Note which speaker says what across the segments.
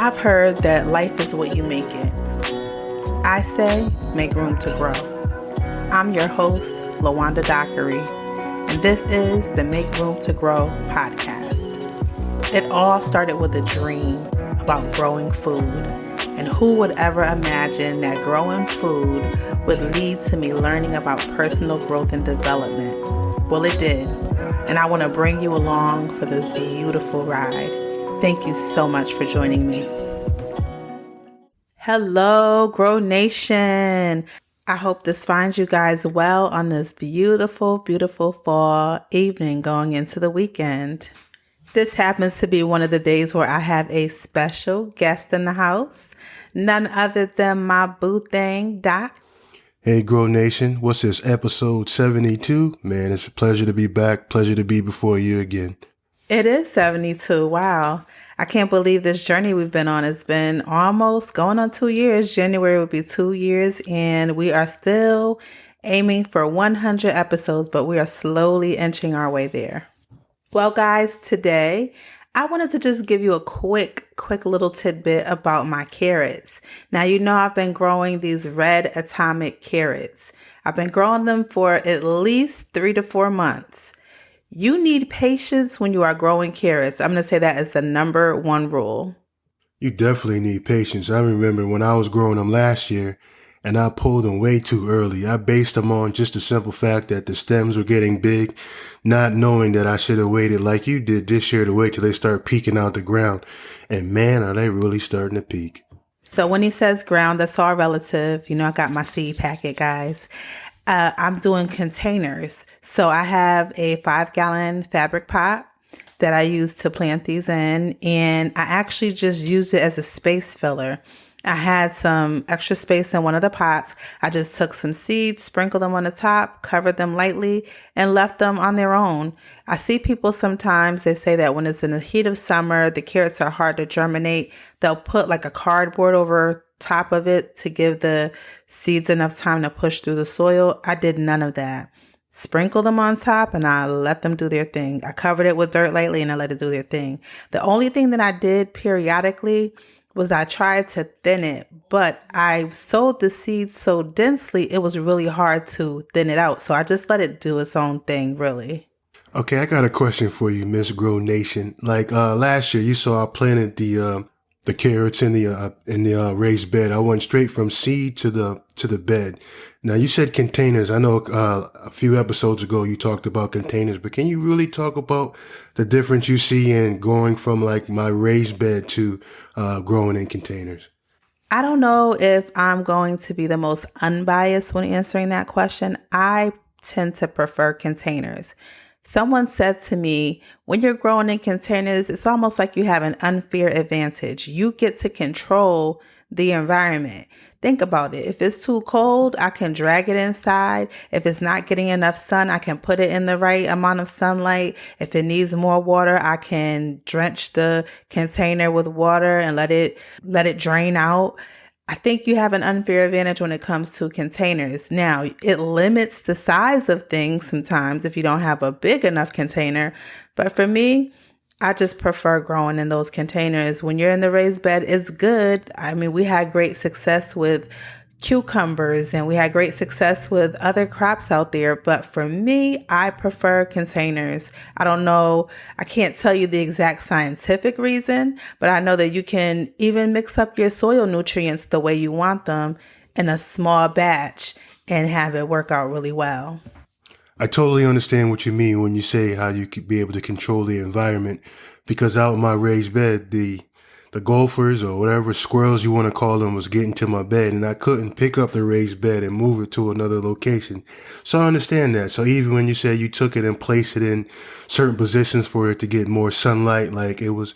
Speaker 1: I've heard that life is what you make it. I say make room to grow. I'm your host, LaWanda Dockery, and this is the Make Room to Grow podcast. It all started with a dream about growing food, and who would ever imagine that growing food would lead to me learning about personal growth and development? Well, it did, and I want to bring you along for this beautiful ride. Thank you so much for joining me. Hello, Grow Nation. I hope this finds you guys well on this beautiful, beautiful fall evening going into the weekend. This happens to be one of the days where I have a special guest in the house, none other than my boo thing, Doc.
Speaker 2: Hey, Grow Nation. What's this, episode 72? Man, it's a pleasure to be back. Pleasure to be before you again.
Speaker 1: It is 72. Wow. I can't believe this journey we've been on. It's been almost going on 2 years. January will be 2 years, and we are still aiming for 100 episodes, but we are slowly inching our way there. Well, guys, today I wanted to just give you a quick little tidbit about my carrots. Now, you know I've been growing these red atomic carrots. I've been growing them for at least 3 to 4 months. You need patience when you are growing carrots. I'm going to say that is the number one rule.
Speaker 2: You definitely need patience. I remember when I was growing them last year and I pulled them way too early. I based them on just the simple fact that the stems were getting big, not knowing that I should have waited like you did this year to wait till they start peeking out the ground. And man, are they really starting to peak.
Speaker 1: So when he says ground, that's all relative. You know, I got my seed packet, guys. I'm doing containers. So I have a 5-gallon fabric pot that I use to plant these in. And I actually just used it as a space filler. I had some extra space in one of the pots. I just took some seeds, sprinkled them on the top, covered them lightly, and left them on their own. I see people sometimes, they say that when it's in the heat of summer, the carrots are hard to germinate. They'll put like a cardboard over top of it to give the seeds enough time to push through the soil. I did none of that. Sprinkled them on top and I let them do their thing. I covered it with dirt lightly and I let it do their thing. The only thing that I did periodically was I tried to thin it, but I sowed the seeds so densely, it was really hard to thin it out. So I just let it do its own thing, really.
Speaker 2: Okay, I got a question for you, Miss Grow Nation. Like last year, you saw I planted the carrots in the raised bed. I went straight from seed to the bed. Now you said containers. I know a few episodes ago you talked about containers, but can you really talk about the difference you see in going from like my raised bed to growing in containers?
Speaker 1: I don't know if I'm going to be the most unbiased when answering that question. I tend to prefer containers. Someone said to me, when you're growing in containers, it's almost like you have an unfair advantage. You get to control the environment. Think about it. If it's too cold, I can drag it inside. If it's not getting enough sun, I can put it in the right amount of sunlight. If it needs more water, I can drench the container with water and let it drain out. I think you have an unfair advantage when it comes to containers. Now, it limits the size of things sometimes if you don't have a big enough container. But for me, I just prefer growing in those containers. When you're in the raised bed, it's good. I mean, we had great success with cucumbers and we had great success with other crops out there. But for me, I prefer containers. I don't know. I can't tell you the exact scientific reason, but I know that you can even mix up your soil nutrients the way you want them in a small batch and have it work out really well.
Speaker 2: I totally understand what you mean when you say how you could be able to control the environment, because out in my raised bed, the gophers or whatever squirrels you want to call them was getting to my bed and I couldn't pick up the raised bed and move it to another location. So I understand that. So even when you said you took it and placed it in certain positions for it to get more sunlight, like it was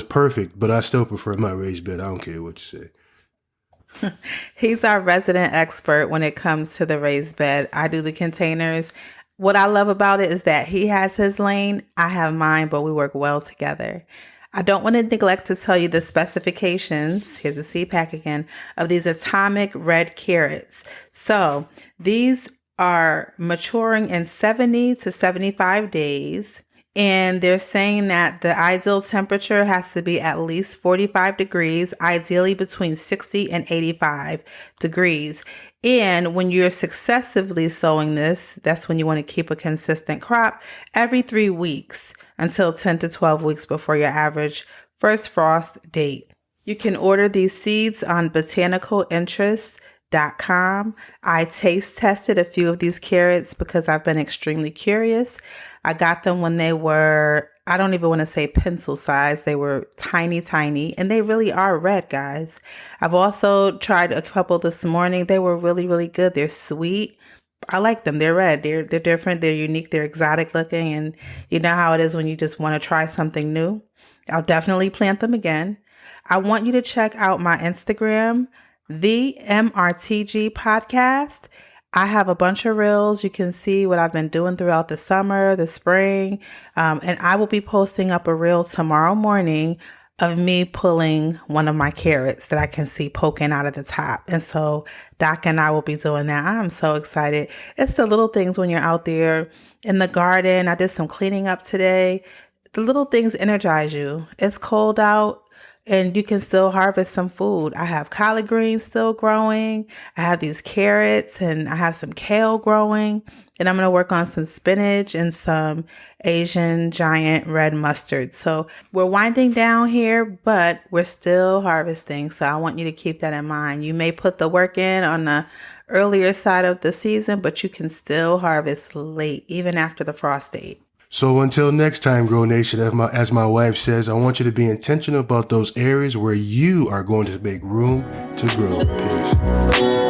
Speaker 2: perfect, but I still prefer my raised bed. I don't care what you say.
Speaker 1: He's our resident expert when it comes to the raised bed. I do the containers. What I love about it is that he has his lane, I have mine, but we work well together. I don't want to neglect to tell you the specifications, here's a seed pack again, of these atomic red carrots. So these are maturing in 70 to 75 days. And they're saying that the ideal temperature has to be at least 45 degrees, ideally between 60 and 85 degrees. And when you're successively sowing this, that's when you want to keep a consistent crop every 3 weeks until 10 to 12 weeks before your average first frost date. You can order these seeds on botanicalinterest.com. I taste tested a few of these carrots because I've been extremely curious. I got them when they were, I don't even want to say pencil size. They were tiny, tiny, and they really are red, guys. I've also tried a couple this morning. They were really, really good. They're sweet. I like them. They're red. They're different. They're unique. They're exotic looking. And you know how it is when you just want to try something new. I'll definitely plant them again. I want you to check out my Instagram, the MRTG podcast. I have a bunch of reels. You can see what I've been doing throughout the summer, the spring, and I will be posting up a reel tomorrow morning of me pulling one of my carrots that I can see poking out of the top. And so Doc and I will be doing that. I'm so excited. It's the little things when you're out there in the garden. I did some cleaning up today. The little things energize you. It's cold out and you can still harvest some food. I have collard greens still growing. I have these carrots and I have some kale growing. And I'm going to work on some spinach and some Asian giant red mustard. So we're winding down here, but we're still harvesting. So I want you to keep that in mind. You may put the work in on the earlier side of the season, but you can still harvest late, even after the frost date.
Speaker 2: So until next time, Grow Nation, as my wife says, I want you to be intentional about those areas where you are going to make room to grow. Peace.